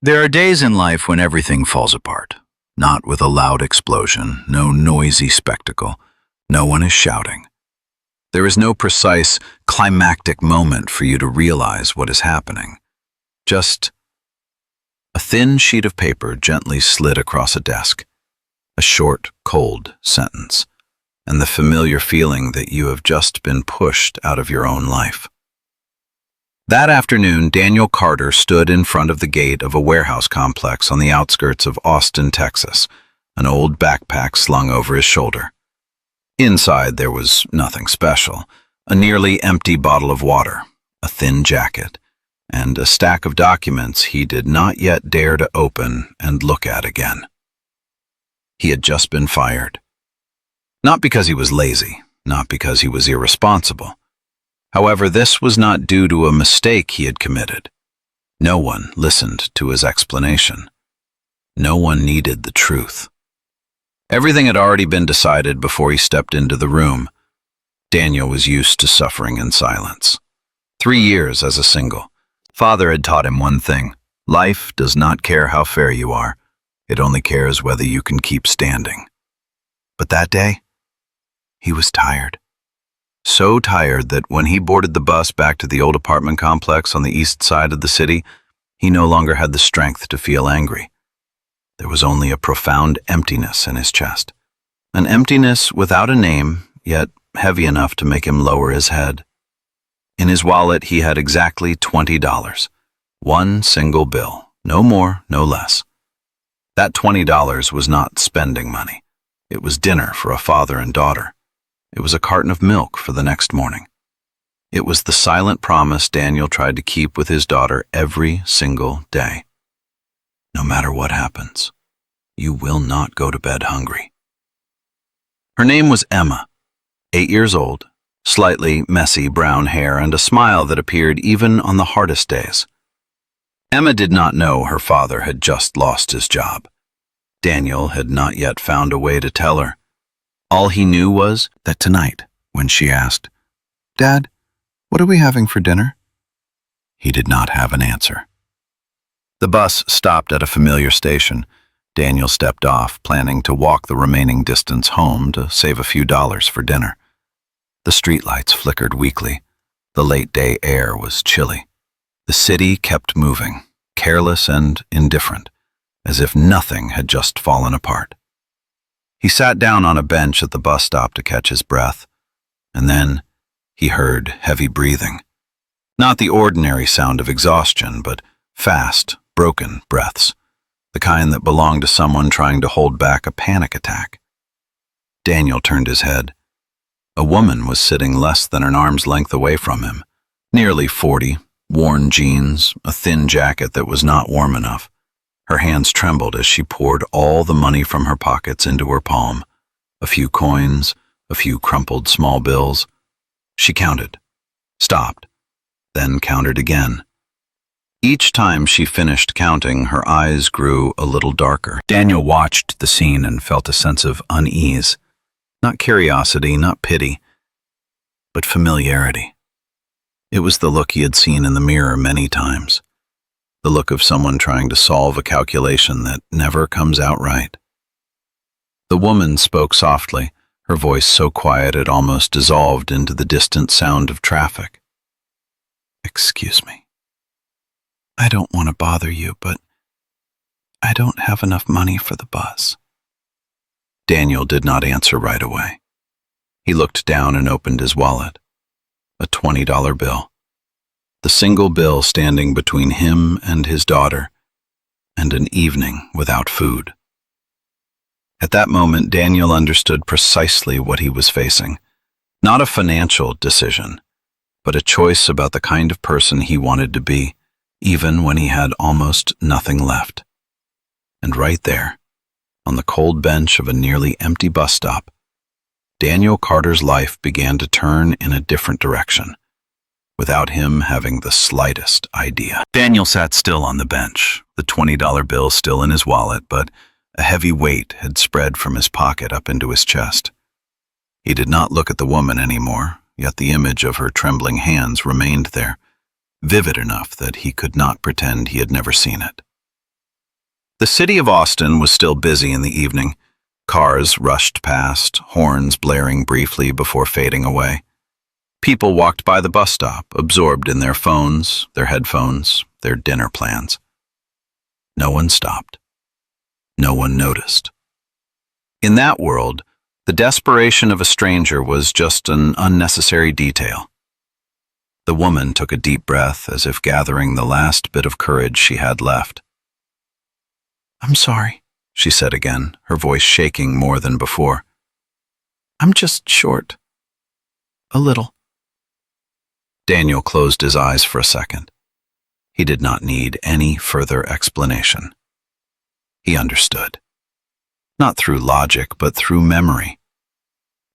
There are days in life when everything falls apart. Not with a loud explosion, no noisy spectacle. No one is shouting. There is no precise, climactic moment for you to realize what is happening. Just a thin sheet of paper gently slid across a desk. A short, cold sentence, and the familiar feeling that you have just been pushed out of your own life. That afternoon, Daniel Carter stood in front of the gate of a warehouse complex on the outskirts of Austin, Texas, an old backpack slung over his shoulder. Inside there was nothing special, a nearly empty bottle of water, a thin jacket, and a stack of documents he did not yet dare to open and look at again. He had just been fired. Not because he was lazy, not because he was irresponsible. However, this was not due to a mistake he had committed. No one listened to his explanation. No one needed the truth. Everything had already been decided before he stepped into the room. Daniel was used to suffering in silence. 3 years as a single. Father had taught him one thing: life does not care how fair you are. It only cares whether you can keep standing. But that day, he was tired. So tired that when he boarded the bus back to the old apartment complex on the east side of the city, he no longer had the strength to feel angry. There was only a profound emptiness in his chest. An emptiness without a name, yet heavy enough to make him lower his head. In his wallet he had exactly $20. One single bill, no more, no less. That $20 was not spending money. It was dinner for a father and daughter. It was a carton of milk for the next morning. It was the silent promise Daniel tried to keep with his daughter every single day. No matter what happens, you will not go to bed hungry. Her name was Emma, 8 years old, slightly messy brown hair and a smile that appeared even on the hardest days. Emma did not know her father had just lost his job. Daniel had not yet found a way to tell her. All he knew was that tonight, when she asked, "Dad, what are we having for dinner?" he did not have an answer. The bus stopped at a familiar station. Daniel stepped off, planning to walk the remaining distance home to save a few dollars for dinner. The streetlights flickered weakly. The late-day air was chilly. The city kept moving, careless and indifferent, as if nothing had just fallen apart. He sat down on a bench at the bus stop to catch his breath, and then he heard heavy breathing. Not the ordinary sound of exhaustion, but fast, broken breaths, the kind that belonged to someone trying to hold back a panic attack. Daniel turned his head. A woman was sitting less than an arm's length away from him, nearly 40, worn jeans, a thin jacket that was not warm enough. Her hands trembled as she poured all the money from her pockets into her palm. A few coins, a few crumpled small bills. She counted, stopped, then counted again. Each time she finished counting, her eyes grew a little darker. Daniel watched the scene and felt a sense of unease. Not curiosity, not pity, but familiarity. It was the look he had seen in the mirror many times. The look of someone trying to solve a calculation that never comes out right. The woman spoke softly, her voice so quiet it almost dissolved into the distant sound of traffic. "Excuse me. I don't want to bother you, but I don't have enough money for the bus." Daniel did not answer right away. He looked down and opened his wallet. A $20 bill. The single bill standing between him and his daughter, and an evening without food. At that moment, Daniel understood precisely what he was facing. Not a financial decision, but a choice about the kind of person he wanted to be, even when he had almost nothing left. And right there, on the cold bench of a nearly empty bus stop, Daniel Carter's life began to turn in a different direction, without him having the slightest idea. Daniel sat still on the bench, the $20 bill still in his wallet, but a heavy weight had spread from his pocket up into his chest. He did not look at the woman anymore, yet the image of her trembling hands remained there, vivid enough that he could not pretend he had never seen it. The city of Austin was still busy in the evening. Cars rushed past, horns blaring briefly before fading away. People walked by the bus stop, absorbed in their phones, their headphones, their dinner plans. No one stopped. No one noticed. In that world, the desperation of a stranger was just an unnecessary detail. The woman took a deep breath as if gathering the last bit of courage she had left. "I'm sorry," she said again, her voice shaking more than before. "I'm just short. A little." Daniel closed his eyes for a second. He did not need any further explanation. He understood. Not through logic, but through memory.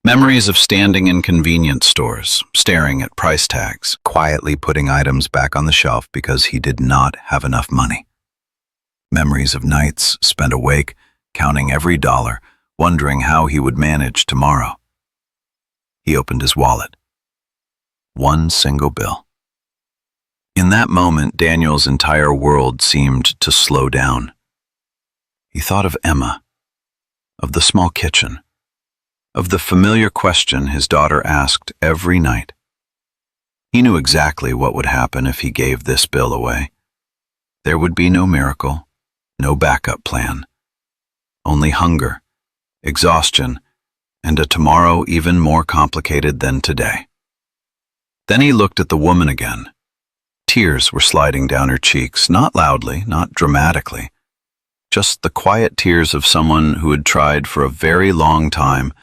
Memories of standing in convenience stores, staring at price tags, quietly putting items back on the shelf because he did not have enough money. Memories of nights spent awake, counting every dollar, wondering how he would manage tomorrow. He opened his wallet. One single bill. In that moment, Daniel's entire world seemed to slow down. He thought of Emma, of the small kitchen, of the familiar question his daughter asked every night. He knew exactly what would happen if he gave this bill away. There would be no miracle, no backup plan. Only hunger, exhaustion, and a tomorrow even more complicated than today. Then he looked at the woman again. Tears were sliding down her cheeks, not loudly, not dramatically, just the quiet tears of someone who had tried for a very long time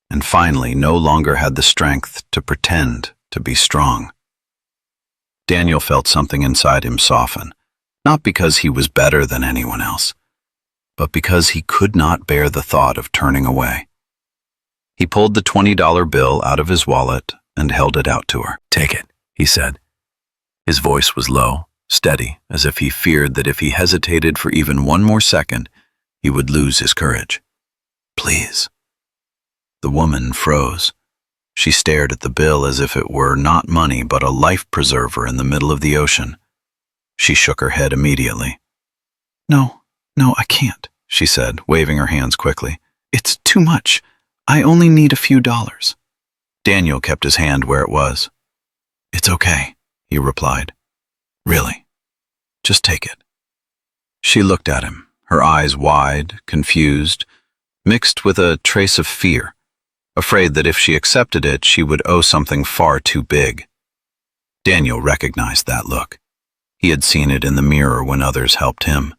and finally no longer had the strength to pretend to be strong. Daniel felt something inside him soften, not because he was better than anyone else, but because he could not bear the thought of turning away. He pulled the $20 bill out of his wallet and held it out to her. "Take it," he said. His voice was low, steady, as if he feared that if he hesitated for even one more second, he would lose his courage. "Please." The woman froze. She stared at the bill as if it were not money but a life preserver in the middle of the ocean. She shook her head immediately. No, I can't," she said, waving her hands quickly. "It's too much. I only need a few dollars." Daniel kept his hand where it was. "It's okay," he replied. "Really. Just take it." She looked at him, her eyes wide, confused, mixed with a trace of fear, afraid that if she accepted it, she would owe something far too big. Daniel recognized that look. He had seen it in the mirror when others helped him.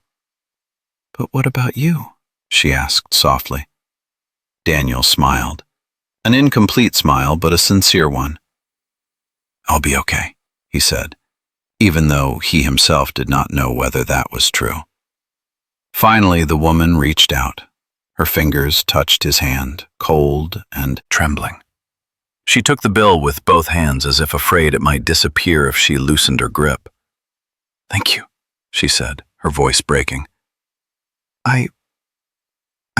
"But what about you?" she asked softly. Daniel smiled. An incomplete smile, but a sincere one. "I'll be okay," he said, even though he himself did not know whether that was true. Finally, the woman reached out. Her fingers touched his hand, cold and trembling. She took the bill with both hands as if afraid it might disappear if she loosened her grip. "Thank you," she said, her voice breaking. I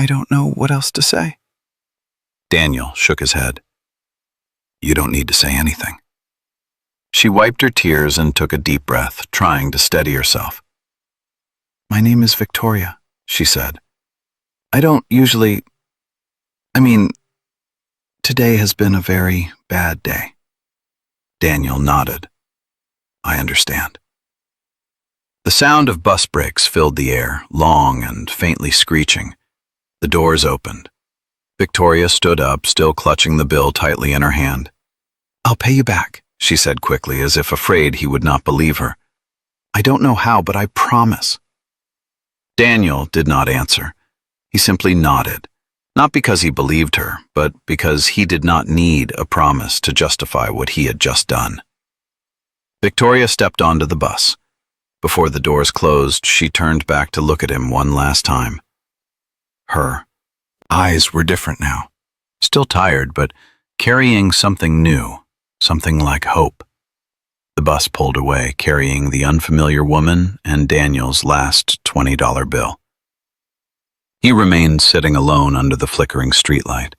don't know what else to say." Daniel shook his head. "You don't need to say anything." She wiped her tears and took a deep breath, trying to steady herself. "My name is Victoria," she said. "I don't usually... today has been a very bad day." Daniel nodded. "I understand." The sound of bus brakes filled the air, long and faintly screeching. The doors opened. Victoria stood up, still clutching the bill tightly in her hand. "I'll pay you back," she said quickly, as if afraid he would not believe her. "I don't know how, but I promise." Daniel did not answer. He simply nodded, not because he believed her, but because he did not need a promise to justify what he had just done. Victoria stepped onto the bus. Before the doors closed, she turned back to look at him one last time. Her eyes were different now, still tired, but carrying something new, something like hope. The bus pulled away, carrying the unfamiliar woman and Daniel's last $20 bill. He remained sitting alone under the flickering streetlight.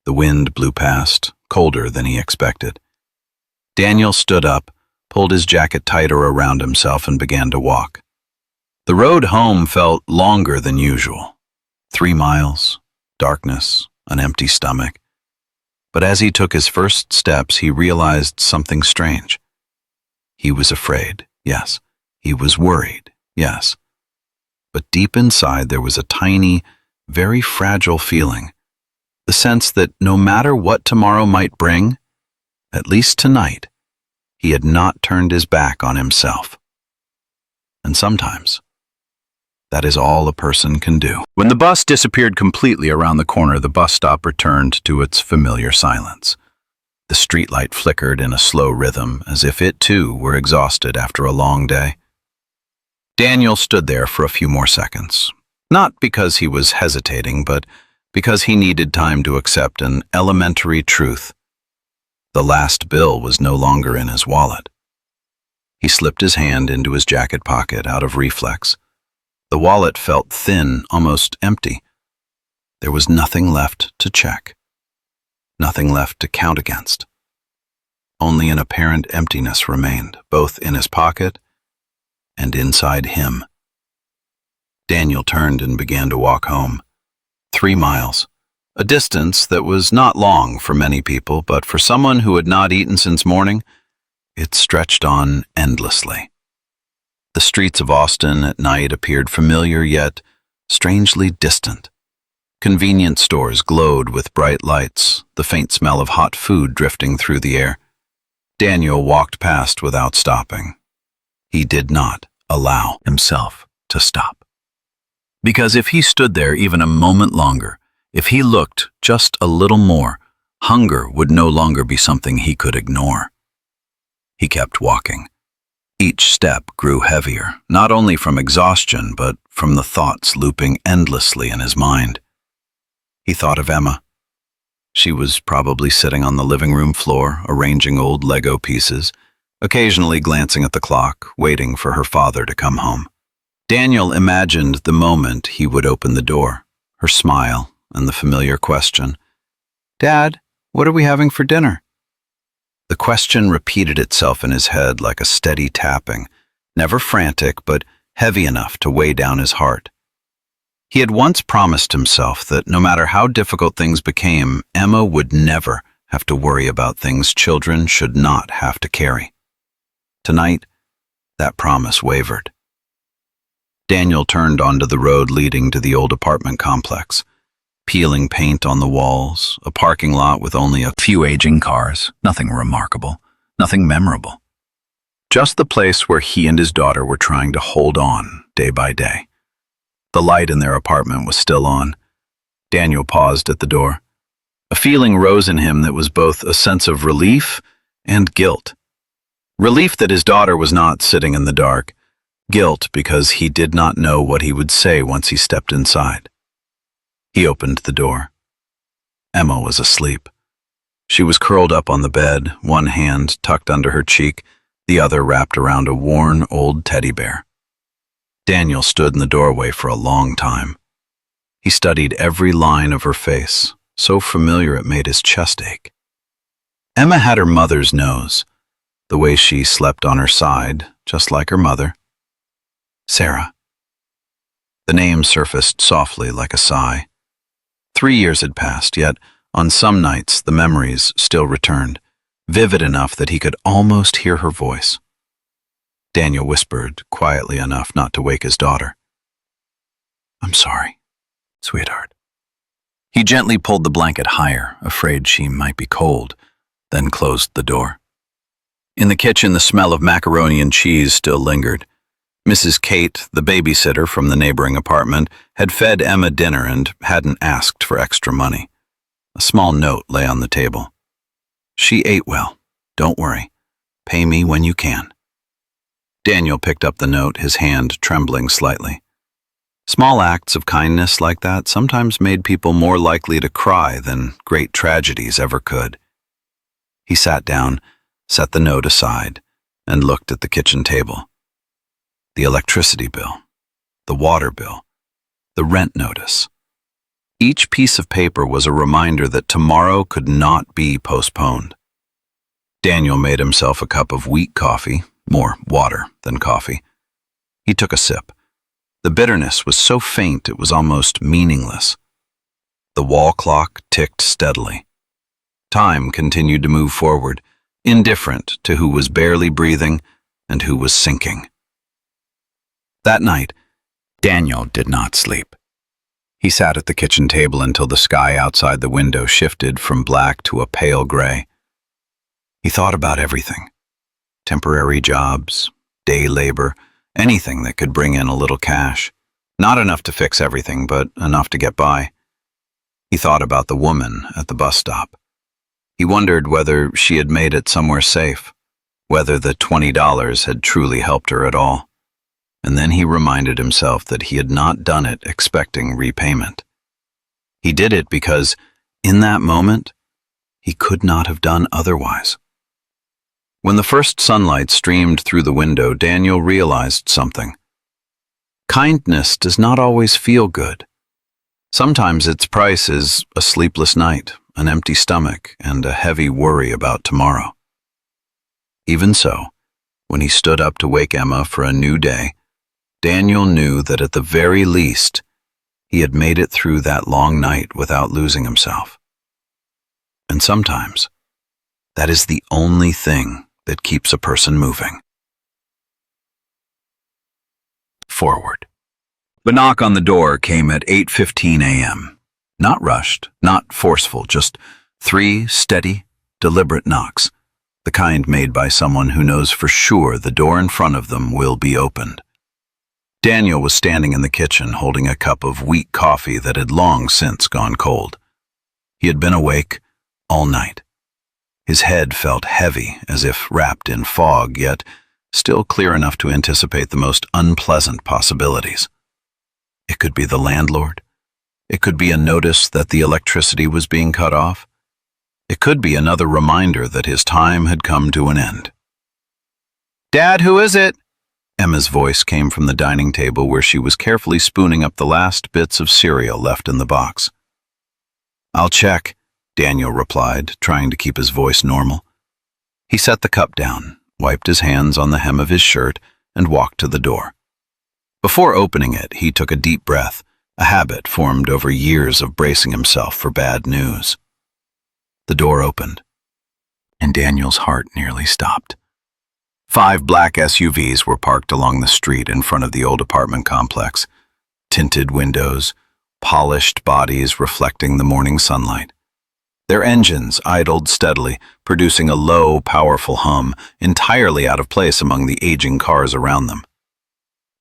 The wind blew past, colder than he expected. Daniel stood up, pulled his jacket tighter around himself, and began to walk. The The road home felt longer than usual. 3 miles, darkness, an empty stomach. But as he took his first steps, he realized something strange. He was afraid, yes. He was worried, yes. But deep inside there was a tiny, very fragile feeling. The sense that no matter what tomorrow might bring, at least tonight, he had not turned his back on himself. And sometimes, that is all a person can do. When the bus disappeared completely around the corner, the bus stop returned to its familiar silence. The streetlight flickered in a slow rhythm, as if it too were exhausted after a long day. Daniel stood there for a few more seconds, not because he was hesitating, but because he needed time to accept an elementary truth. The last bill was no longer in his wallet. He slipped his hand into his jacket pocket out of reflex. The wallet felt thin, almost empty. There was nothing left to check. Nothing left to count against. Only an apparent emptiness remained, both in his pocket and inside him. Daniel turned and began to walk home. 3 miles, a distance that was not long for many people, but for someone who had not eaten since morning, it stretched on endlessly. The streets of Austin at night appeared familiar yet strangely distant. Convenience stores glowed with bright lights, the faint smell of hot food drifting through the air. Daniel walked past without stopping. He did not allow himself to stop. Because if he stood there even a moment longer, if he looked just a little more, hunger would no longer be something he could ignore. He kept walking. Each step grew heavier, not only from exhaustion, but from the thoughts looping endlessly in his mind. He thought of Emma. She was probably sitting on the living room floor, arranging old Lego pieces, occasionally glancing at the clock, waiting for her father to come home. Daniel imagined the moment he would open the door, her smile, and the familiar question, "Dad, what are we having for dinner?" The question repeated itself in his head like a steady tapping, never frantic, but heavy enough to weigh down his heart. He had once promised himself that no matter how difficult things became, Emma would never have to worry about things children should not have to carry. Tonight, that promise wavered. Daniel turned onto the road leading to the old apartment complex. Peeling paint on the walls, a parking lot with only a few aging cars, nothing remarkable, nothing memorable. Just the place where he and his daughter were trying to hold on day by day. The light in their apartment was still on. Daniel paused at the door. A feeling rose in him that was both a sense of relief and guilt. Relief that his daughter was not sitting in the dark. Guilt because he did not know what he would say once he stepped inside. He opened the door. Emma was asleep. She was curled up on the bed, one hand tucked under her cheek, the other wrapped around a worn old teddy bear. Daniel stood in the doorway for a long time. He studied every line of her face, so familiar it made his chest ache. Emma had her mother's nose, the way she slept on her side, just like her mother. Sarah. The name surfaced softly like a sigh. 3 years had passed, yet on some nights the memories still returned, vivid enough that he could almost hear her voice. Daniel whispered, quietly enough not to wake his daughter. "I'm sorry, sweetheart." He gently pulled the blanket higher, afraid she might be cold, then closed the door. In the kitchen, the smell of macaroni and cheese still lingered. Mrs. Kate, the babysitter from the neighboring apartment, had fed Emma dinner and hadn't asked for extra money. A small note lay on the table. "She ate well. Don't worry. Pay me when you can." Daniel picked up the note, his hand trembling slightly. Small acts of kindness like that sometimes made people more likely to cry than great tragedies ever could. He sat down, set the note aside, and looked at the kitchen table. The electricity bill, the water bill, the rent notice. Each piece of paper was a reminder that tomorrow could not be postponed. Daniel made himself a cup of weak coffee, more water than coffee. He took a sip, The bitterness was so faint it was almost meaningless. The wall clock ticked steadily. Time continued to move forward, indifferent to who was barely breathing and who was sinking. That night, Daniel did not sleep. He sat at the kitchen table until the sky outside the window shifted from black to a pale gray. He thought about everything: temporary jobs, day labor, anything that could bring in a little cash. Not enough to fix everything, but enough to get by. He thought about the woman at the bus stop. He wondered whether she had made it somewhere safe, whether the $20 had truly helped her at all. And then he reminded himself that he had not done it expecting repayment. He did it because, in that moment, he could not have done otherwise. When the first sunlight streamed through the window, Daniel realized something. Kindness does not always feel good. Sometimes its price is a sleepless night, an empty stomach, and a heavy worry about tomorrow. Even so, when he stood up to wake Emma for a new day, Daniel knew that at the very least, he had made it through that long night without losing himself. And sometimes, that is the only thing that keeps a person moving. Forward. The knock on the door came at 8:15 a.m. Not rushed, not forceful, just 3 steady, deliberate knocks, the kind made by someone who knows for sure the door in front of them will be opened. Daniel was standing in the kitchen holding a cup of weak coffee that had long since gone cold. He had been awake all night. His head felt heavy, as if wrapped in fog, yet still clear enough to anticipate the most unpleasant possibilities. It could be the landlord. It could be a notice that the electricity was being cut off. It could be another reminder that his time had come to an end. "Dad, who is it?" Emma's voice came from the dining table where she was carefully spooning up the last bits of cereal left in the box. "I'll check," Daniel replied, trying to keep his voice normal. He set the cup down, wiped his hands on the hem of his shirt, and walked to the door. Before opening it, he took a deep breath, a habit formed over years of bracing himself for bad news. The door opened, and Daniel's heart nearly stopped. 5 black SUVs were parked along the street in front of the old apartment complex. Tinted windows, polished bodies reflecting the morning sunlight. Their engines idled steadily, producing a low, powerful hum, entirely out of place among the aging cars around them.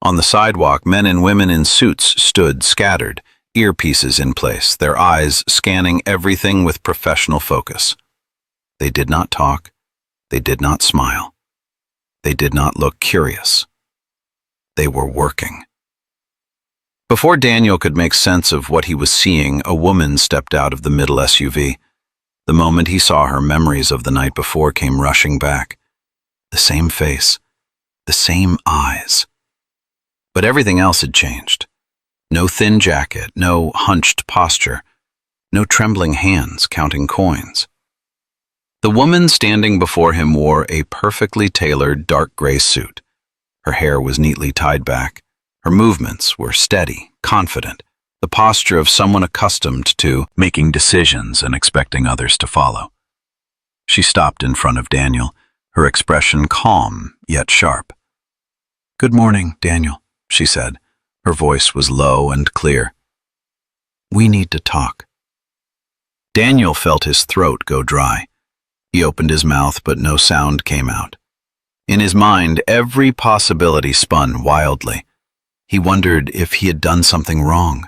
On the sidewalk, men and women in suits stood scattered, earpieces in place, their eyes scanning everything with professional focus. They did not talk. They did not smile. They did not look curious. They were working. Before Daniel could make sense of what he was seeing, a woman stepped out of the middle SUV. The moment he saw her, memories of the night before came rushing back. The same face, the same eyes. But everything else had changed. No thin jacket, no hunched posture, no trembling hands counting coins. The woman standing before him wore a perfectly tailored dark gray suit. Her hair was neatly tied back. Her movements were steady, confident, the posture of someone accustomed to making decisions and expecting others to follow. She stopped in front of Daniel, her expression calm yet sharp. "Good morning, Daniel," she said. Her voice was low and clear. "We need to talk." Daniel felt his throat go dry. He opened his mouth, but no sound came out. In his mind, every possibility spun wildly. He wondered if he had done something wrong,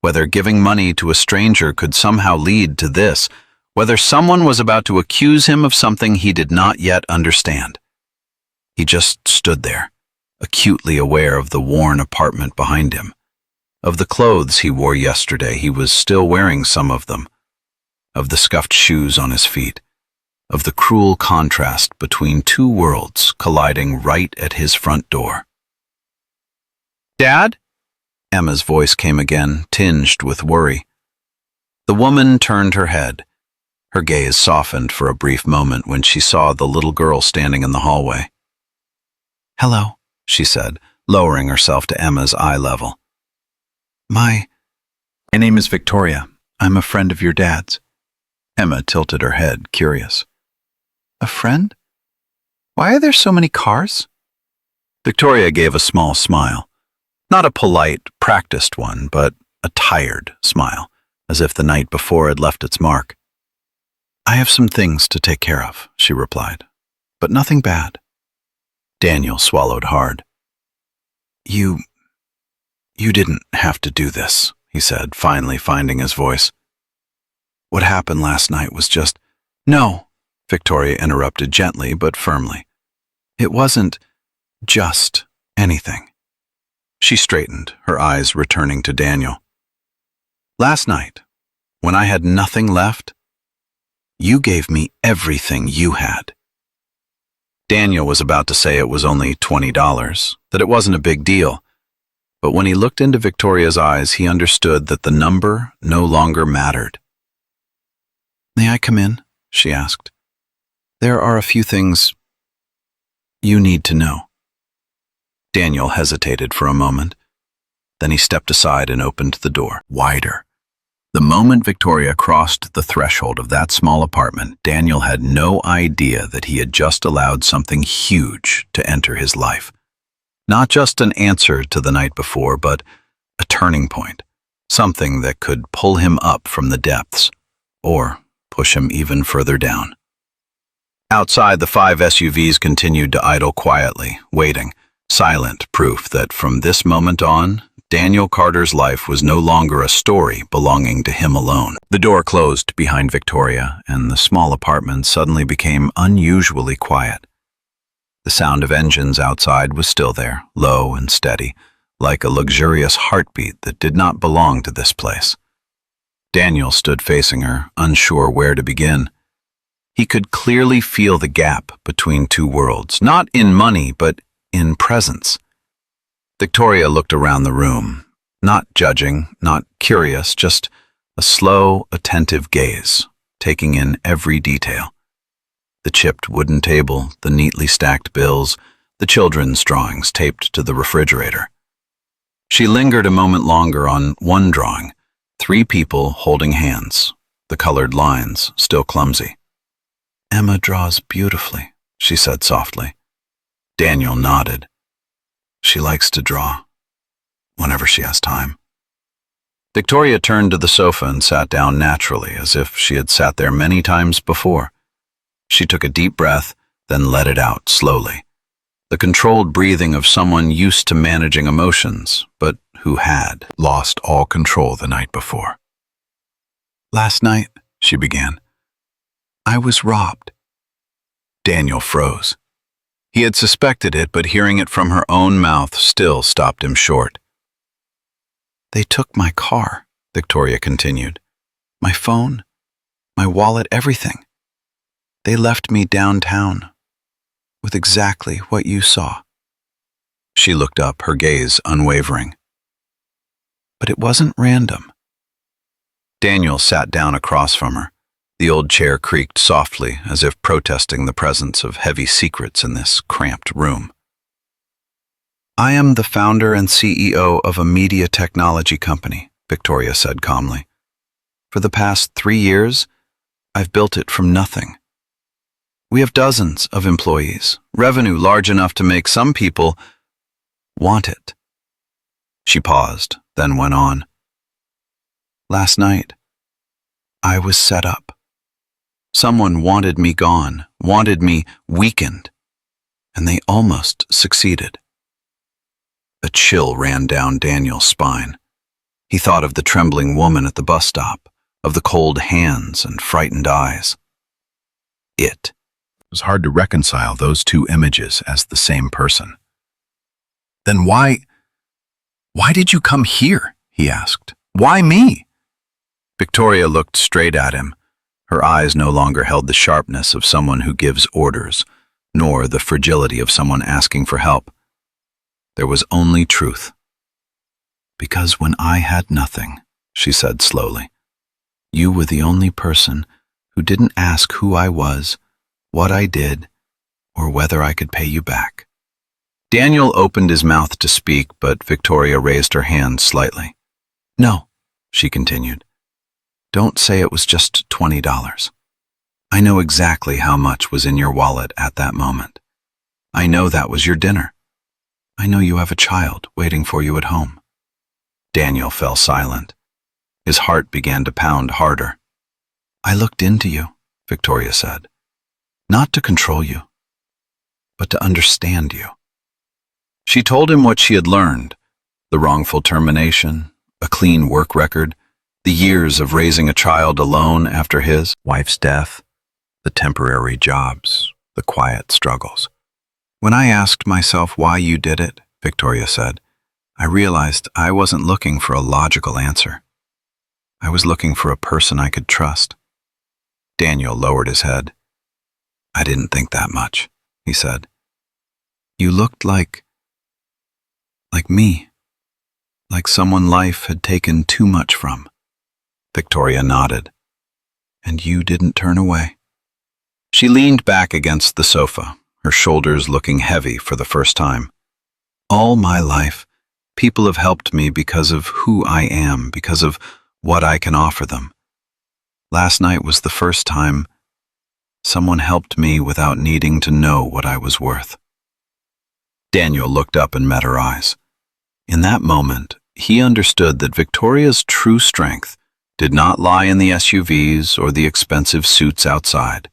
whether giving money to a stranger could somehow lead to this, whether someone was about to accuse him of something he did not yet understand. He just stood there, acutely aware of the worn apartment behind him. Of the clothes he wore yesterday, he was still wearing some of them. Of the scuffed shoes on his feet. Of the cruel contrast between 2 worlds colliding right at his front door. "Dad?" Emma's voice came again, tinged with worry. The woman turned her head. Her gaze softened for a brief moment when she saw the little girl standing in the hallway. "Hello," she said, lowering herself to Emma's eye level. My name is Victoria. I'm a friend of your dad's. Emma tilted her head, curious. A friend? Why are there so many cars? Victoria gave a small smile. Not a polite, practiced one, but a tired smile, as if the night before had left its mark. I have some things to take care of, she replied, but nothing bad. Daniel swallowed hard. You didn't have to do this, he said, finally finding his voice. What happened last night was just— No, Victoria interrupted gently but firmly. It wasn't just anything. She straightened, her eyes returning to Daniel. Last night, when I had nothing left, you gave me everything you had. Daniel was about to say it was only $20, that it wasn't a big deal, but when he looked into Victoria's eyes, he understood that the number no longer mattered. May I come in? She asked. There are a few things you need to know. Daniel hesitated for a moment. Then he stepped aside and opened the door wider. The moment Victoria crossed the threshold of that small apartment, Daniel had no idea that he had just allowed something huge to enter his life. Not just an answer to the night before, but a turning point. Something that could pull him up from the depths, or push him even further down. Outside, the 5 SUVs continued to idle quietly, waiting, silent proof that from this moment on, Daniel Carter's life was no longer a story belonging to him alone. The door closed behind Victoria, and the small apartment suddenly became unusually quiet. The sound of engines outside was still there, low and steady, like a luxurious heartbeat that did not belong to this place. Daniel stood facing her, unsure where to begin. He could clearly feel the gap between two worlds, not in money, but in presence. Victoria looked around the room, not judging, not curious, just a slow, attentive gaze, taking in every detail. The chipped wooden table, the neatly stacked bills, the children's drawings taped to the refrigerator. She lingered a moment longer on one drawing, 3 people holding hands, the colored lines still clumsy. Emma draws beautifully, she said softly. Daniel nodded. She likes to draw, whenever she has time. Victoria turned to the sofa and sat down naturally, as if she had sat there many times before. She took a deep breath, then let it out slowly. The controlled breathing of someone used to managing emotions, but who had lost all control the night before. Last night, she began, I was robbed. Daniel froze. He had suspected it, but hearing it from her own mouth still stopped him short. They took my car, Victoria continued. My phone, my wallet, everything. They left me downtown with exactly what you saw. She looked up, her gaze unwavering. But it wasn't random. Daniel sat down across from her. The old chair creaked softly, as if protesting the presence of heavy secrets in this cramped room. I am the founder and CEO of a media technology company, Victoria said calmly. For the past 3 years, I've built it from nothing. We have dozens of employees, revenue large enough to make some people want it. She paused, then went on. Last night, I was set up. Someone wanted me gone, wanted me weakened, and they almost succeeded. A chill ran down Daniel's spine. He thought of the trembling woman at the bus stop, of the cold hands and frightened eyes. It was hard to reconcile those 2 images as the same person. Then why did you come here? He asked. Why me? Victoria looked straight at him. Her eyes no longer held the sharpness of someone who gives orders, nor the fragility of someone asking for help. There was only truth. Because when I had nothing, she said slowly, you were the only person who didn't ask who I was, what I did, or whether I could pay you back. Daniel opened his mouth to speak, but Victoria raised her hand slightly. "No," she continued. "Don't say it was just $20. I know exactly how much was in your wallet at that moment. I know that was your dinner. I know you have a child waiting for you at home." Daniel fell silent. His heart began to pound harder. "I looked into you," Victoria said. "Not to control you, but to understand you." She told him what she had learned: the wrongful termination, a clean work record, the years of raising a child alone after his wife's death, the temporary jobs, the quiet struggles. "When I asked myself why you did it," Victoria said, "I realized I wasn't looking for a logical answer. I was looking for a person I could trust." Daniel lowered his head. "I didn't think that much," he said. "You looked like me, like someone life had taken too much from." Victoria nodded. "And you didn't turn away." She leaned back against the sofa, her shoulders looking heavy for the first time. "All my life, people have helped me because of who I am, because of what I can offer them. Last night was the first time someone helped me without needing to know what I was worth." Daniel looked up and met her eyes. In that moment, he understood that Victoria's true strength did not lie in the SUVs or the expensive suits outside.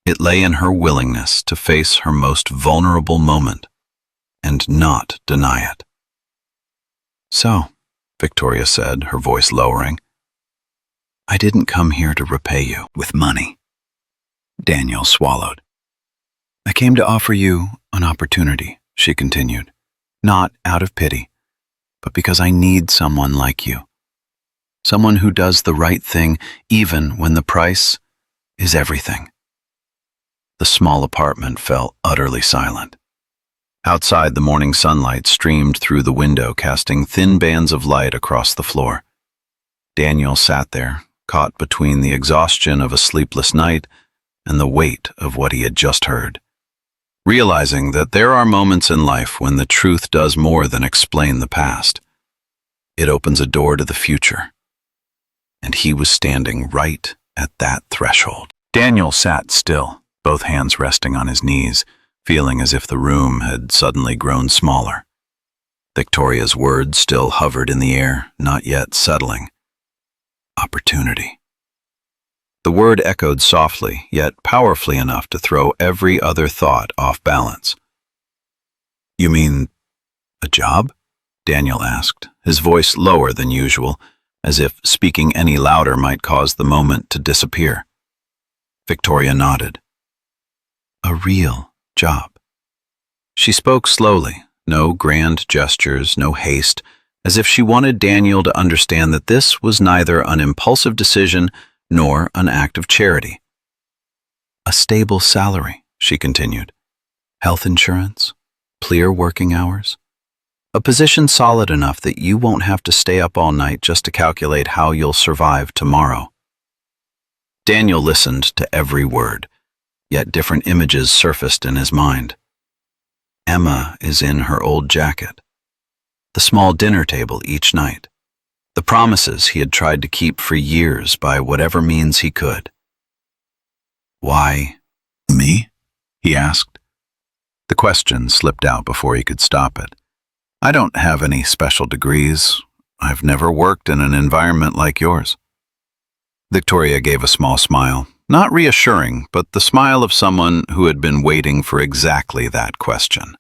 It lay in her willingness to face her most vulnerable moment and not deny it. "So," Victoria said, her voice lowering, "I didn't come here to repay you with money." Daniel swallowed. "I came to offer you an opportunity," she continued, "not out of pity, but because I need someone like you. Someone who does the right thing even when the price is everything." The small apartment fell utterly silent. Outside, the morning sunlight streamed through the window, casting thin bands of light across the floor. Daniel sat there, caught between the exhaustion of a sleepless night and the weight of what he had just heard, realizing that there are moments in life when the truth does more than explain the past. It opens a door to the future, and he was standing right at that threshold. Daniel sat still, both hands resting on his knees, feeling as if the room had suddenly grown smaller. Victoria's words still hovered in the air, not yet settling. Opportunity. The word echoed softly, yet powerfully enough to throw every other thought off balance. "You mean a job?" Daniel asked, his voice lower than usual, as if speaking any louder might cause the moment to disappear. Victoria nodded. "A real job." She spoke slowly, no grand gestures, no haste, as if she wanted Daniel to understand that this was neither an impulsive decision nor an act of charity. "A stable salary," she continued. "Health insurance, clear working hours. A position solid enough that you won't have to stay up all night just to calculate how you'll survive tomorrow." Daniel listened to every word, yet different images surfaced in his mind. Emma is in her old jacket. The small dinner table each night. The promises he had tried to keep for years by whatever means he could. "Why me?" he asked. The question slipped out before he could stop it. "I don't have any special degrees. I've never worked in an environment like yours." Victoria gave a small smile, not reassuring, but the smile of someone who had been waiting for exactly that question.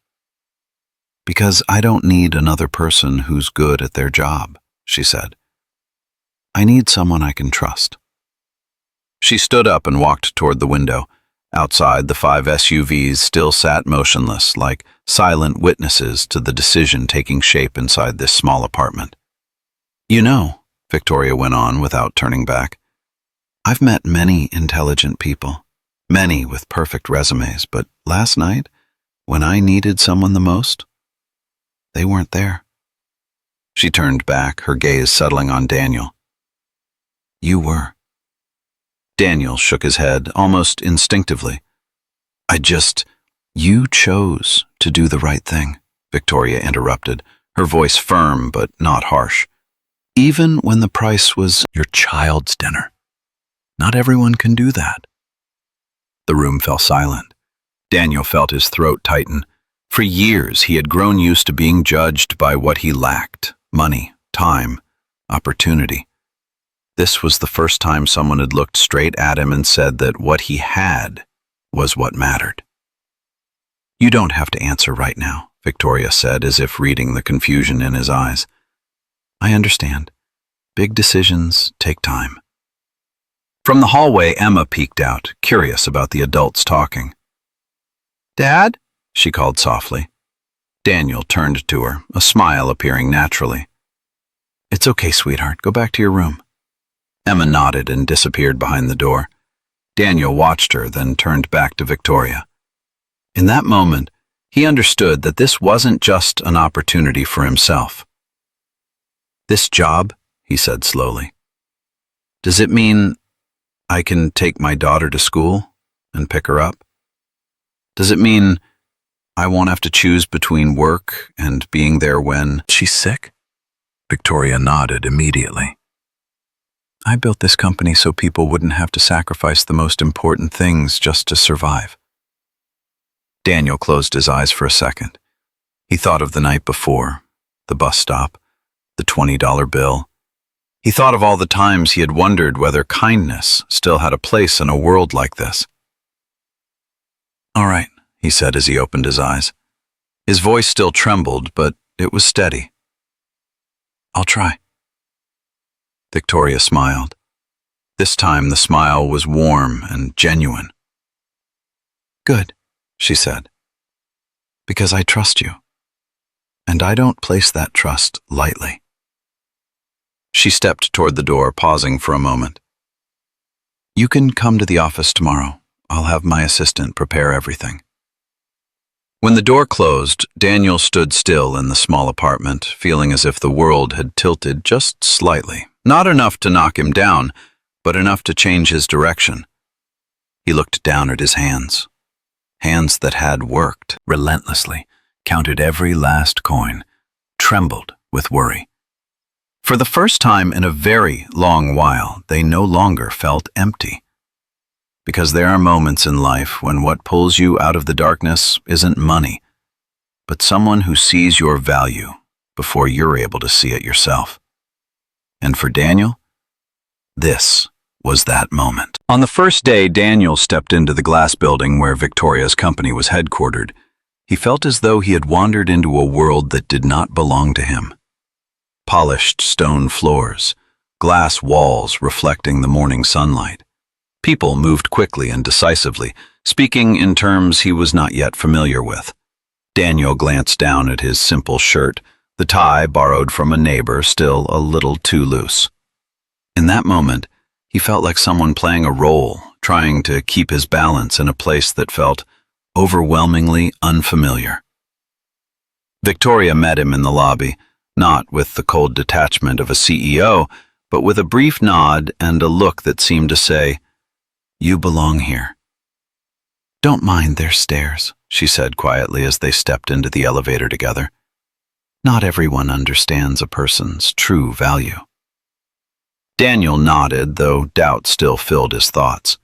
"Because I don't need another person who's good at their job," she said. "I need someone I can trust." She stood up and walked toward the window. Outside, the 5 SUVs still sat motionless, like silent witnesses to the decision taking shape inside this small apartment. "You know," Victoria went on without turning back, "I've met many intelligent people, many with perfect resumes, but last night, when I needed someone the most, they weren't there." She turned back, her gaze settling on Daniel. "You were." Daniel shook his head, almost instinctively. You chose to do the right thing," Victoria interrupted, her voice firm but not harsh. "Even when the price was your child's dinner. Not everyone can do that." The room fell silent. Daniel felt his throat tighten. For years, he had grown used to being judged by what he lacked: money, time, opportunity. This was the first time someone had looked straight at him and said that what he had was what mattered. "You don't have to answer right now," Victoria said, as if reading the confusion in his eyes. "I understand. Big decisions take time." From the hallway, Emma peeked out, curious about the adults talking. "Dad?" she called softly. Daniel turned to her, a smile appearing naturally. "It's okay, sweetheart. Go back to your room." Emma nodded and disappeared behind the door. Daniel watched her, then turned back to Victoria. In that moment, he understood that this wasn't just an opportunity for himself. "This job," he said slowly, "does it mean I can take my daughter to school and pick her up? Does it mean I won't have to choose between work and being there when she's sick?" Victoria nodded immediately. "I built this company so people wouldn't have to sacrifice the most important things just to survive." Daniel closed his eyes for a second. He thought of the night before, the bus stop, the $20 bill. He thought of all the times he had wondered whether kindness still had a place in a world like this. "All right," he said as he opened his eyes. His voice still trembled, but it was steady. "I'll try." Victoria smiled. This time the smile was warm and genuine. "Good," she said, "because I trust you, and I don't place that trust lightly." She stepped toward the door, pausing for a moment. "You can come to the office tomorrow. I'll have my assistant prepare everything." When the door closed, Daniel stood still in the small apartment, feeling as if the world had tilted just slightly. Not enough to knock him down, but enough to change his direction. He looked down at his hands. Hands that had worked relentlessly, counted every last coin, trembled with worry. For the first time in a very long while, they no longer felt empty. Because there are moments in life when what pulls you out of the darkness isn't money, but someone who sees your value before you're able to see it yourself. And for Daniel, this was that moment. On the first day Daniel stepped into the glass building where Victoria's company was headquartered, he felt as though he had wandered into a world that did not belong to him. Polished stone floors, glass walls reflecting the morning sunlight. People moved quickly and decisively, speaking in terms he was not yet familiar with. Daniel glanced down at his simple shirt, the tie borrowed from a neighbor still a little too loose. In that moment, he felt like someone playing a role, trying to keep his balance in a place that felt overwhelmingly unfamiliar. Victoria met him in the lobby, not with the cold detachment of a CEO, but with a brief nod and a look that seemed to say, "You belong here." "Don't mind their stares," she said quietly as they stepped into the elevator together. "Not everyone understands a person's true value." Daniel nodded, though doubt still filled his thoughts.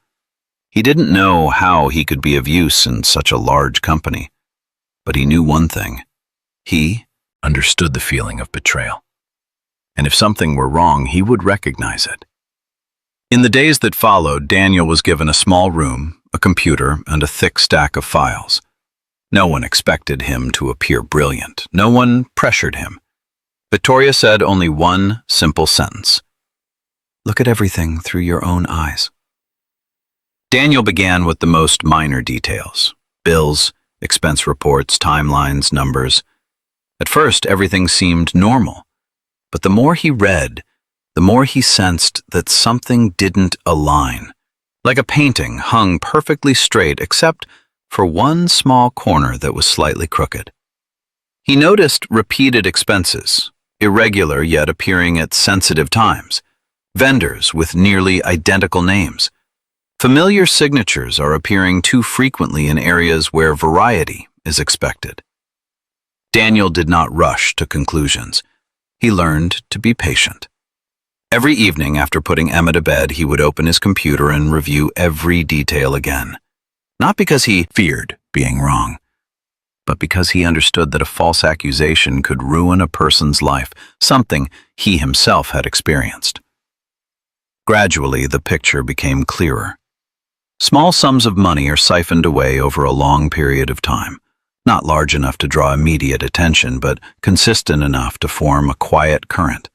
He didn't know how he could be of use in such a large company, but he knew one thing. He understood the feeling of betrayal. And if something were wrong, he would recognize it. In the days that followed, Daniel was given a small room, a computer, and a thick stack of files. No one expected him to appear brilliant. No one pressured him. Victoria said only one simple sentence: "Look at everything through your own eyes." Daniel began with the most minor details: bills, expense reports, timelines, numbers. At first, everything seemed normal, but the more he read, the more he sensed that something didn't align. Like a painting hung perfectly straight except for one small corner that was slightly crooked. He noticed repeated expenses, irregular yet appearing at sensitive times, vendors with nearly identical names. Familiar signatures are appearing too frequently in areas where variety is expected. Daniel did not rush to conclusions. He learned to be patient. Every evening after putting Emma to bed, he would open his computer and review every detail again. Not because he feared being wrong, but because he understood that a false accusation could ruin a person's life, something he himself had experienced. Gradually, the picture became clearer. Small sums of money are siphoned away over a long period of time, not large enough to draw immediate attention, but consistent enough to form a quiet current,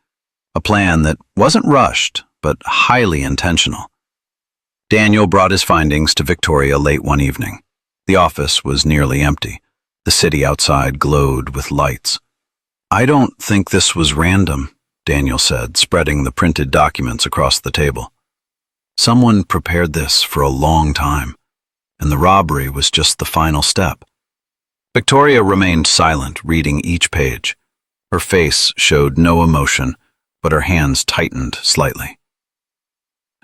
a plan that wasn't rushed, but highly intentional. Daniel brought his findings to Victoria late one evening. The office was nearly empty. The city outside glowed with lights. "I don't think this was random," Daniel said, spreading the printed documents across the table. "Someone prepared this for a long time, and the robbery was just the final step." Victoria remained silent, reading each page. Her face showed no emotion, but her hands tightened slightly.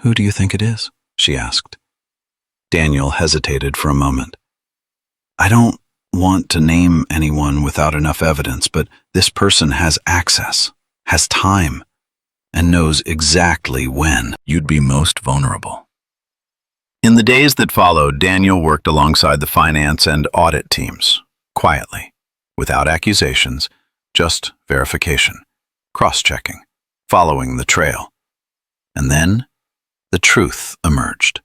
"Who do you think it is?" she asked. Daniel hesitated for a moment. "I don't want to name anyone without enough evidence, but this person has access, has time, and knows exactly when you'd be most vulnerable." In the days that followed, Daniel worked alongside the finance and audit teams, quietly, without accusations, just verification, cross-checking, following the trail. And then, the truth emerged.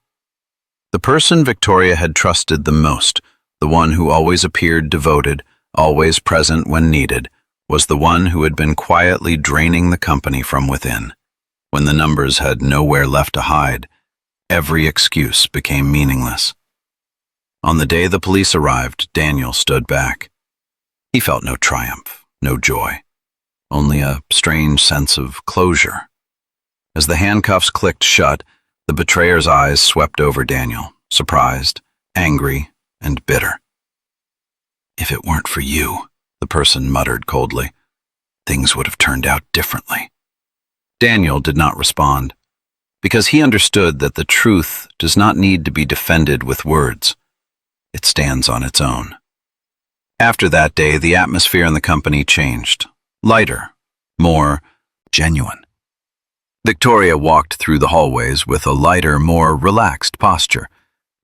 The person Victoria had trusted the most, the one who always appeared devoted, always present when needed, was the one who had been quietly draining the company from within. When the numbers had nowhere left to hide, every excuse became meaningless. On the day the police arrived, Daniel stood back. He felt no triumph, no joy, only a strange sense of closure. As the handcuffs clicked shut, the betrayer's eyes swept over Daniel, surprised, angry, and bitter. "If it weren't for you," the person muttered coldly, "things would have turned out differently." Daniel did not respond, because he understood that the truth does not need to be defended with words. It stands on its own. After that day, the atmosphere in the company changed. Lighter, more genuine. Victoria walked through the hallways with a lighter, more relaxed posture.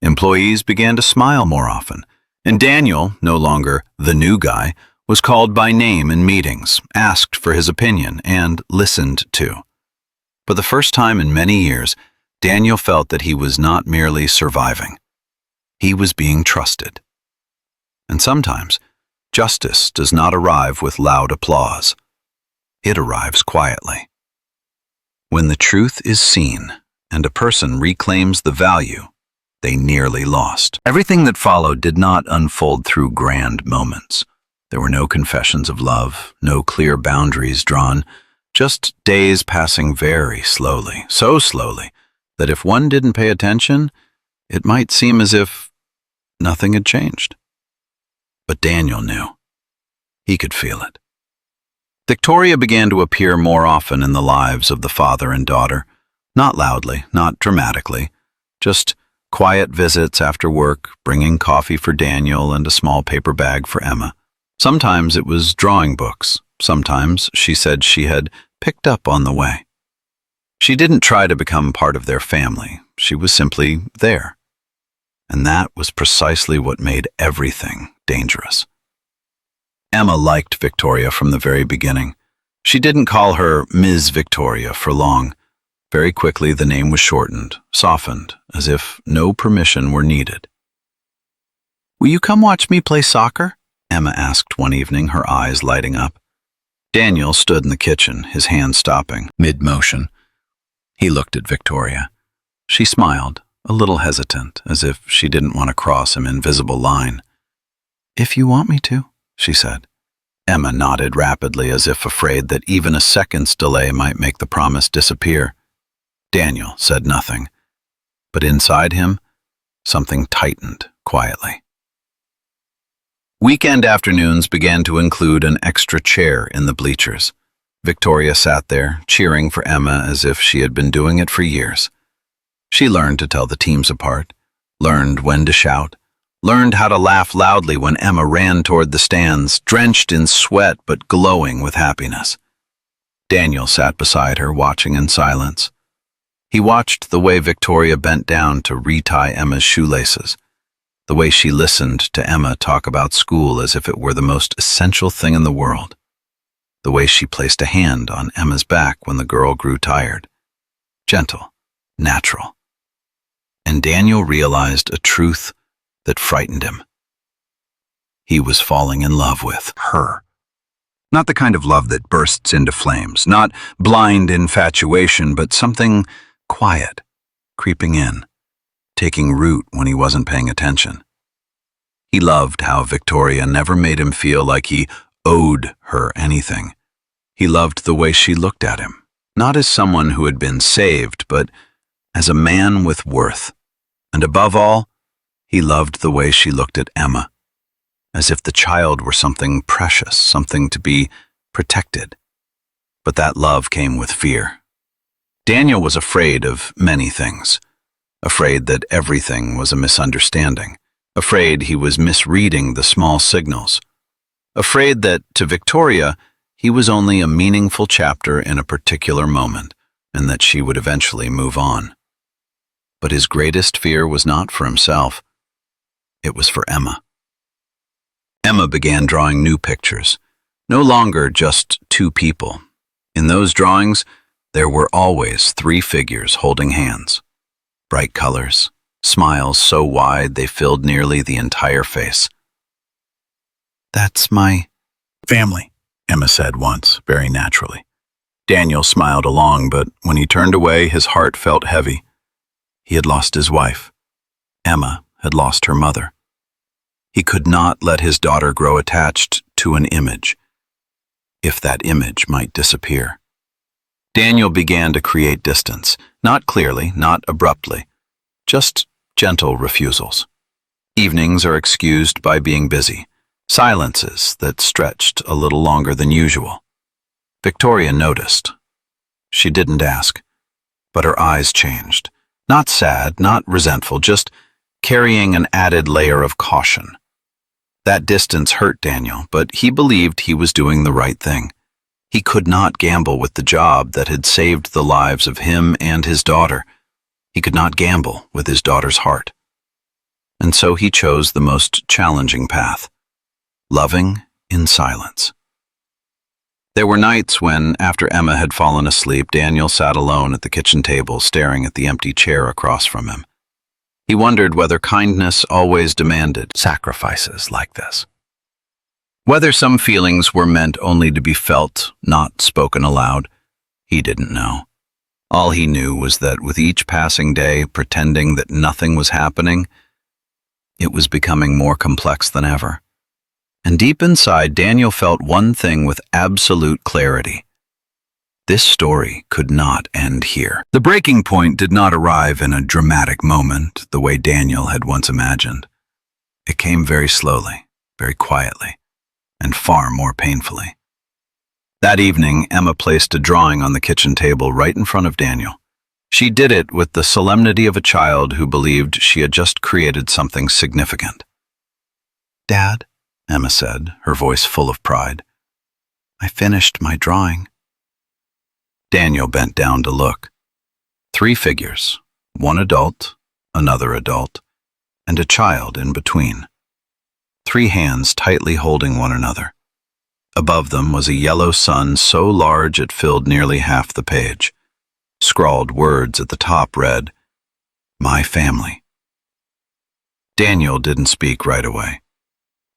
Employees began to smile more often, and Daniel, no longer the new guy, was called by name in meetings, asked for his opinion, and listened to. For the first time in many years, Daniel felt that he was not merely surviving. He was being trusted. And sometimes, justice does not arrive with loud applause. It arrives quietly. When the truth is seen, and a person reclaims the value they nearly lost. Everything that followed did not unfold through grand moments. There were no confessions of love, no clear boundaries drawn, just days passing very slowly, so slowly that if one didn't pay attention, it might seem as if nothing had changed. But Daniel knew. He could feel it. Victoria began to appear more often in the lives of the father and daughter, not loudly, not dramatically, just quiet visits after work, bringing coffee for Daniel and a small paper bag for Emma. Sometimes it was drawing books. Sometimes she said she had picked up on the way. She didn't try to become part of their family. She was simply there. And that was precisely what made everything dangerous. Emma liked Victoria from the very beginning. She didn't call her Ms. Victoria for long. Very quickly, the name was shortened, softened, as if no permission were needed. "Will you come watch me play soccer?" Emma asked one evening, her eyes lighting up. Daniel stood in the kitchen, his hand stopping, mid-motion. He looked at Victoria. She smiled, a little hesitant, as if she didn't want to cross an invisible line. "If you want me to," she said. Emma nodded rapidly, as if afraid that even a second's delay might make the promise disappear. Daniel said nothing, but inside him, something tightened quietly. Weekend afternoons began to include an extra chair in the bleachers. Victoria sat there, cheering for Emma as if she had been doing it for years. She learned to tell the teams apart, learned when to shout, learned how to laugh loudly when Emma ran toward the stands, drenched in sweat but glowing with happiness. Daniel sat beside her, watching in silence. He watched the way Victoria bent down to retie Emma's shoelaces, the way she listened to Emma talk about school as if it were the most essential thing in the world, the way she placed a hand on Emma's back when the girl grew tired. Gentle, natural. And Daniel realized a truth that frightened him. He was falling in love with her. Not the kind of love that bursts into flames, not blind infatuation, but something quiet, creeping in, taking root when he wasn't paying attention. He loved how Victoria never made him feel like he owed her anything. He loved the way she looked at him, not as someone who had been saved, but as a man with worth. And above all, he loved the way she looked at Emma, as if the child were something precious, something to be protected. But that love came with fear. Daniel was afraid of many things. Afraid that everything was a misunderstanding. Afraid he was misreading the small signals. Afraid that, to Victoria, he was only a meaningful chapter in a particular moment, and that she would eventually move on. But his greatest fear was not for himself. It was for Emma. Emma began drawing new pictures, no longer just two people. In those drawings, there were always three figures holding hands. Bright colors, smiles so wide they filled nearly the entire face. "That's my family," Emma said once, very naturally. Daniel smiled along, but when he turned away, his heart felt heavy. He had lost his wife. Emma had lost her mother. He could not let his daughter grow attached to an image, if that image might disappear. Daniel began to create distance, not clearly, not abruptly, just gentle refusals. Evenings are excused by being busy, silences that stretched a little longer than usual. Victoria noticed. She didn't ask, but her eyes changed. Not sad, not resentful, just carrying an added layer of caution. That distance hurt Daniel, but he believed he was doing the right thing. He could not gamble with the job that had saved the lives of him and his daughter. He could not gamble with his daughter's heart. And so he chose the most challenging path, loving in silence. There were nights when, after Emma had fallen asleep, Daniel sat alone at the kitchen table staring at the empty chair across from him. He wondered whether kindness always demanded sacrifices like this. Whether some feelings were meant only to be felt, not spoken aloud, he didn't know. All he knew was that with each passing day, pretending that nothing was happening, it was becoming more complex than ever. And deep inside, Daniel felt one thing with absolute clarity. This story could not end here. The breaking point did not arrive in a dramatic moment, the way Daniel had once imagined. It came very slowly, very quietly, and far more painfully. That evening, Emma placed a drawing on the kitchen table right in front of Daniel. She did it with the solemnity of a child who believed she had just created something significant. "Dad," Emma said, her voice full of pride, "I finished my drawing." Daniel bent down to look. 3 figures, one adult, another adult, and a child in between. 3 hands tightly holding one another. Above them was a yellow sun so large it filled nearly half the page. Scrawled words at the top read, "My family." Daniel didn't speak right away.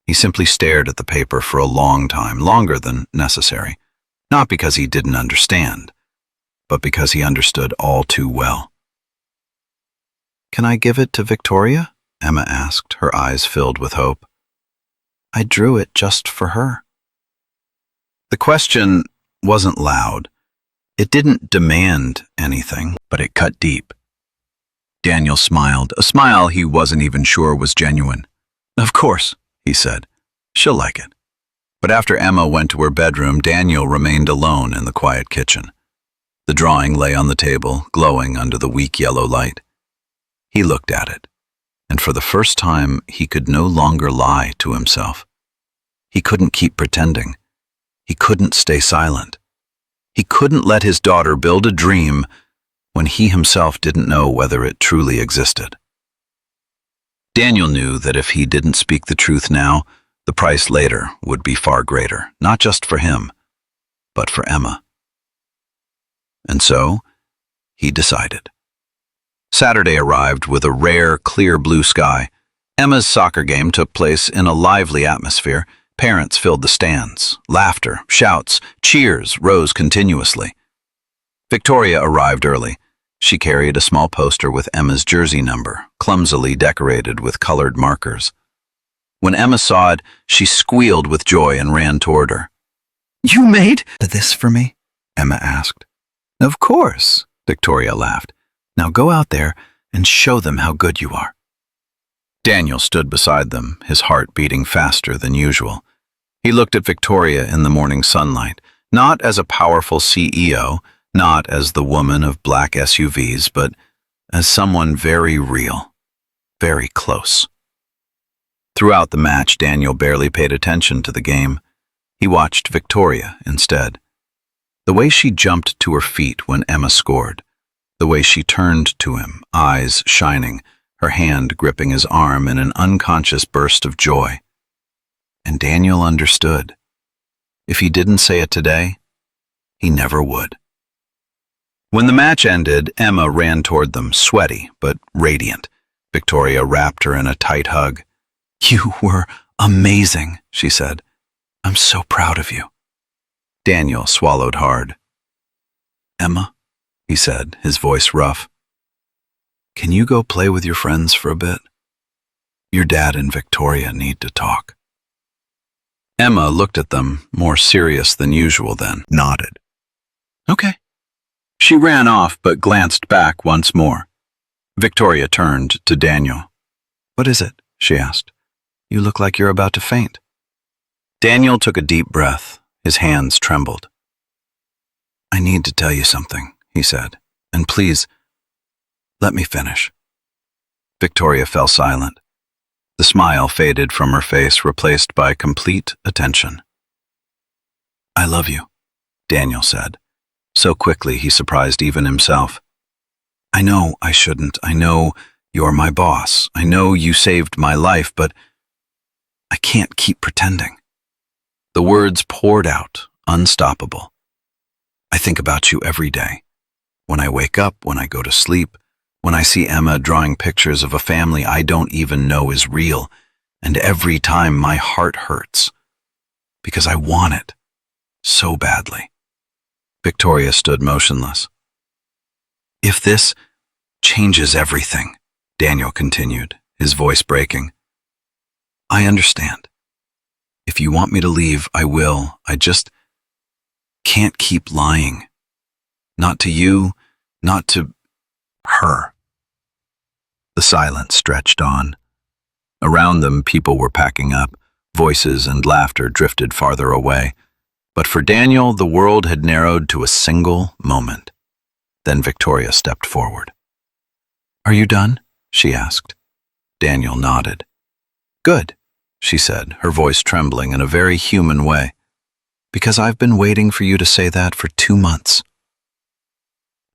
He simply stared at the paper for a long time, longer than necessary, not because he didn't understand, but because he understood all too well. "Can I give it to Victoria?" Emma asked, her eyes filled with hope. "I drew it just for her." The question wasn't loud. It didn't demand anything, but it cut deep. Daniel smiled, a smile he wasn't even sure was genuine. "Of course," he said. "She'll like it." But after Emma went to her bedroom, Daniel remained alone in the quiet kitchen. The drawing lay on the table, glowing under the weak yellow light. He looked at it, and for the first time he could no longer lie to himself. He couldn't keep pretending. He couldn't stay silent. He couldn't let his daughter build a dream when he himself didn't know whether it truly existed. Daniel knew that if he didn't speak the truth now, the price later would be far greater, not just for him, but for Emma. And so, he decided. Saturday arrived with a rare, clear blue sky. Emma's soccer game took place in a lively atmosphere. Parents filled the stands. Laughter, shouts, cheers rose continuously. Victoria arrived early. She carried a small poster with Emma's jersey number, clumsily decorated with colored markers. When Emma saw it, she squealed with joy and ran toward her. "You made this for me?" Emma asked. "Of course," Victoria laughed. "Now go out there and show them how good you are." Daniel stood beside them, his heart beating faster than usual. He looked at Victoria in the morning sunlight, not as a powerful CEO, not as the woman of black SUVs, but as someone very real, very close. Throughout the match, Daniel barely paid attention to the game. He watched Victoria instead. The way she jumped to her feet when Emma scored, the way she turned to him, eyes shining, her hand gripping his arm in an unconscious burst of joy. And Daniel understood. If he didn't say it today, he never would. When the match ended, Emma ran toward them, sweaty but radiant. Victoria wrapped her in a tight hug. "You were amazing," she said. "I'm so proud of you." Daniel swallowed hard. "Emma," he said, his voice rough, "can you go play with your friends for a bit? Your dad and Victoria need to talk." Emma looked at them, more serious than usual, then nodded. "Okay." She ran off but glanced back once more. Victoria turned to Daniel. "What is it?" she asked. "You look like you're about to faint." Daniel took a deep breath. His hands trembled. "I need to tell you something," he said, "and please, let me finish." Victoria fell silent. The smile faded from her face, replaced by complete attention. "I love you," Daniel said, so quickly he surprised even himself. "I know I shouldn't. I know you're my boss. I know you saved my life, but I can't keep pretending." The words poured out, unstoppable. "I think about you every day. When I wake up, when I go to sleep, when I see Emma drawing pictures of a family I don't even know is real, and every time my heart hurts, because I want it so badly." Victoria stood motionless. "If this changes everything," Daniel continued, his voice breaking, "I understand. If you want me to leave, I will. I just can't keep lying. Not to you, not to her." The silence stretched on. Around them, people were packing up. Voices and laughter drifted farther away. But for Daniel, the world had narrowed to a single moment. Then Victoria stepped forward. "Are you done?" she asked. Daniel nodded. "Good," she said, her voice trembling in a very human way. "Because I've been waiting for you to say that for 2 months."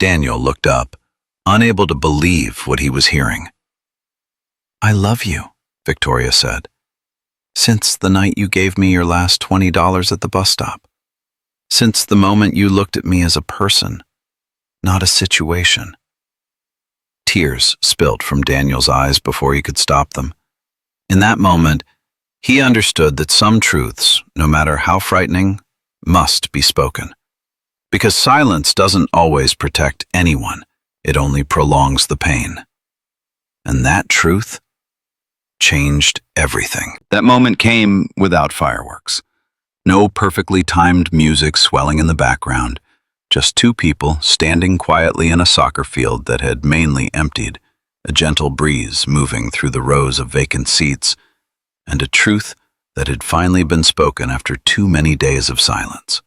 Daniel looked up, unable to believe what he was hearing. "I love you," Victoria said. "Since the night you gave me your last $20 at the bus stop. Since the moment you looked at me as a person, not a situation." Tears spilled from Daniel's eyes before he could stop them. In that moment, he understood that some truths, no matter how frightening, must be spoken. Because silence doesn't always protect anyone, it only prolongs the pain. And that truth changed everything. That moment came without fireworks. No perfectly timed music swelling in the background, just two people standing quietly in a soccer field that had mainly emptied, a gentle breeze moving through the rows of vacant seats, and a truth that had finally been spoken after too many days of silence.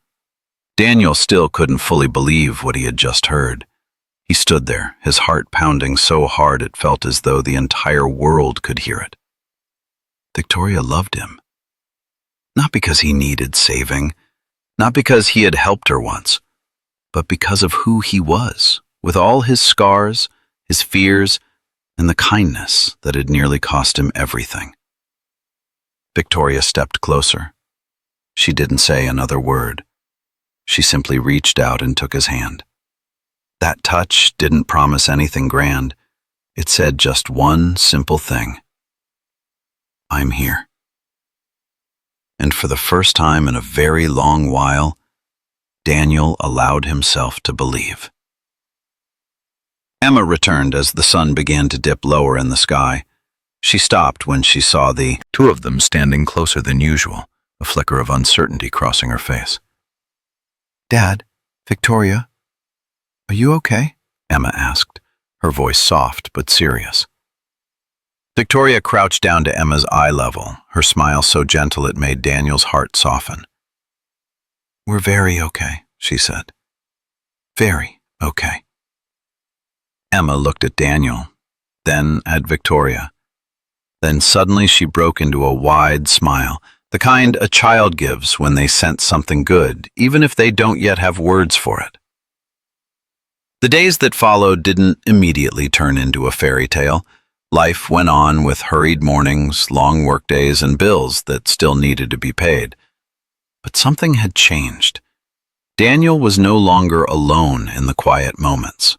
Daniel still couldn't fully believe what he had just heard. He stood there, his heart pounding so hard it felt as though the entire world could hear it. Victoria loved him. Not because he needed saving, not because he had helped her once, but because of who he was, with all his scars, his fears, and the kindness that had nearly cost him everything. Victoria stepped closer. She didn't say another word. She simply reached out and took his hand. That touch didn't promise anything grand. It said just one simple thing. I'm here. And for the first time in a very long while, Daniel allowed himself to believe. Emma returned as the sun began to dip lower in the sky. She stopped when she saw the two of them standing closer than usual, a flicker of uncertainty crossing her face. "Dad, Victoria, are you okay?" Emma asked, her voice soft but serious. Victoria crouched down to Emma's eye level, her smile so gentle it made Daniel's heart soften. "We're very okay," she said. "Very okay." Emma looked at Daniel, then at Victoria. Then suddenly she broke into a wide smile, the kind a child gives when they sense something good, even if they don't yet have words for it. The days that followed didn't immediately turn into a fairy tale. Life went on with hurried mornings, long workdays, and bills that still needed to be paid. But something had changed. Daniel was no longer alone in the quiet moments.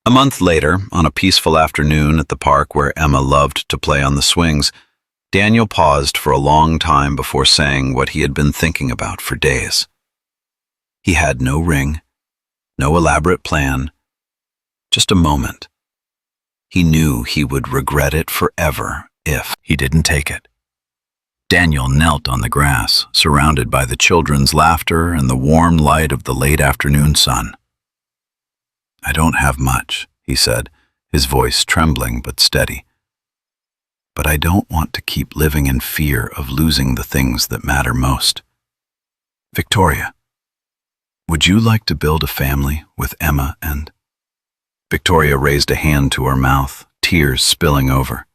A month later, on a peaceful afternoon at the park where Emma loved to play on the swings, Daniel paused for a long time before saying what he had been thinking about for days. He had no ring, no elaborate plan, just a moment. He knew he would regret it forever if he didn't take it. Daniel knelt on the grass, surrounded by the children's laughter and the warm light of the late afternoon sun. "I don't have much," he said, his voice trembling but steady. "But I don't want to keep living in fear of losing the things that matter most. Victoria, would you like to build a family with Emma and—" Victoria raised a hand to her mouth, tears spilling over.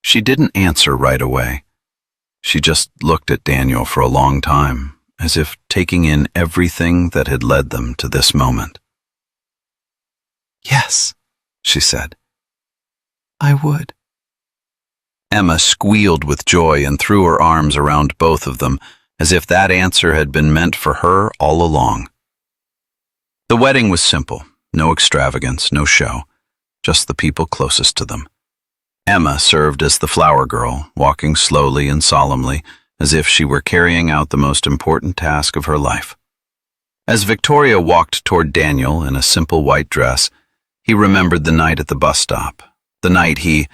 She didn't answer right away. She just looked at Daniel for a long time, as if taking in everything that had led them to this moment. "Yes," she said. "I would." Emma squealed with joy and threw her arms around both of them, as if that answer had been meant for her all along. The wedding was simple. No extravagance, no show, just the people closest to them. Emma served as the flower girl, walking slowly and solemnly, as if she were carrying out the most important task of her life. As Victoria walked toward Daniel in a simple white dress, he remembered the night at the bus stop, the night he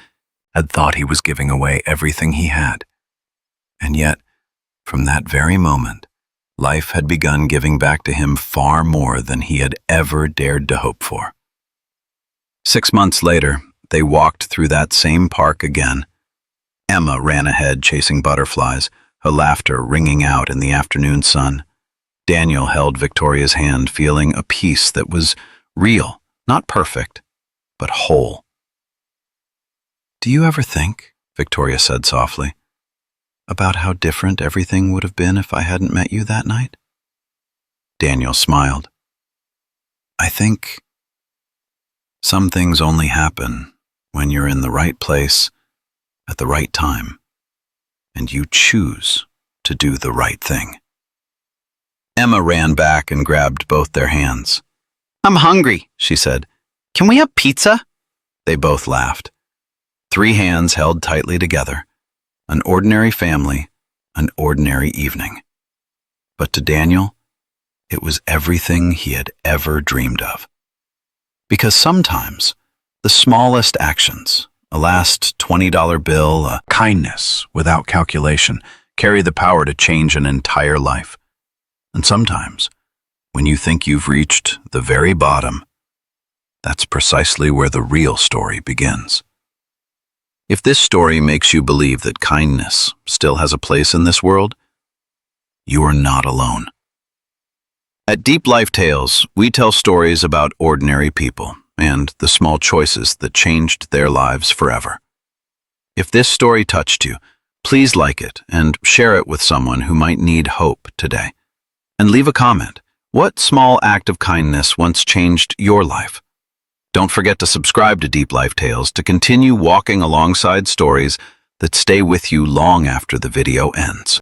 had thought he was giving away everything he had. And yet, from that very moment, life had begun giving back to him far more than he had ever dared to hope for. 6 months later, they walked through that same park again. Emma ran ahead chasing butterflies, her laughter ringing out in the afternoon sun. Daniel held Victoria's hand, feeling a peace that was real, not perfect, but whole. "Do you ever think," Victoria said softly, "about how different everything would have been if I hadn't met you that night?" Daniel smiled. "I think some things only happen when you're in the right place at the right time, and you choose to do the right thing." Emma ran back and grabbed both their hands. "I'm hungry," she said. "Can we have pizza?" They both laughed. 3 hands held tightly together. An ordinary family, an ordinary evening. But to Daniel, it was everything he had ever dreamed of. Because sometimes, the smallest actions, a last $20 bill, a kindness without calculation, carry the power to change an entire life. And sometimes, when you think you've reached the very bottom, that's precisely where the real story begins. If this story makes you believe that kindness still has a place in this world, you are not alone. At Deep Life Tales, we tell stories about ordinary people and the small choices that changed their lives forever. If this story touched you, please like it and share it with someone who might need hope today. And leave a comment. What small act of kindness once changed your life? Don't forget to subscribe to Deep Life Tales to continue walking alongside stories that stay with you long after the video ends.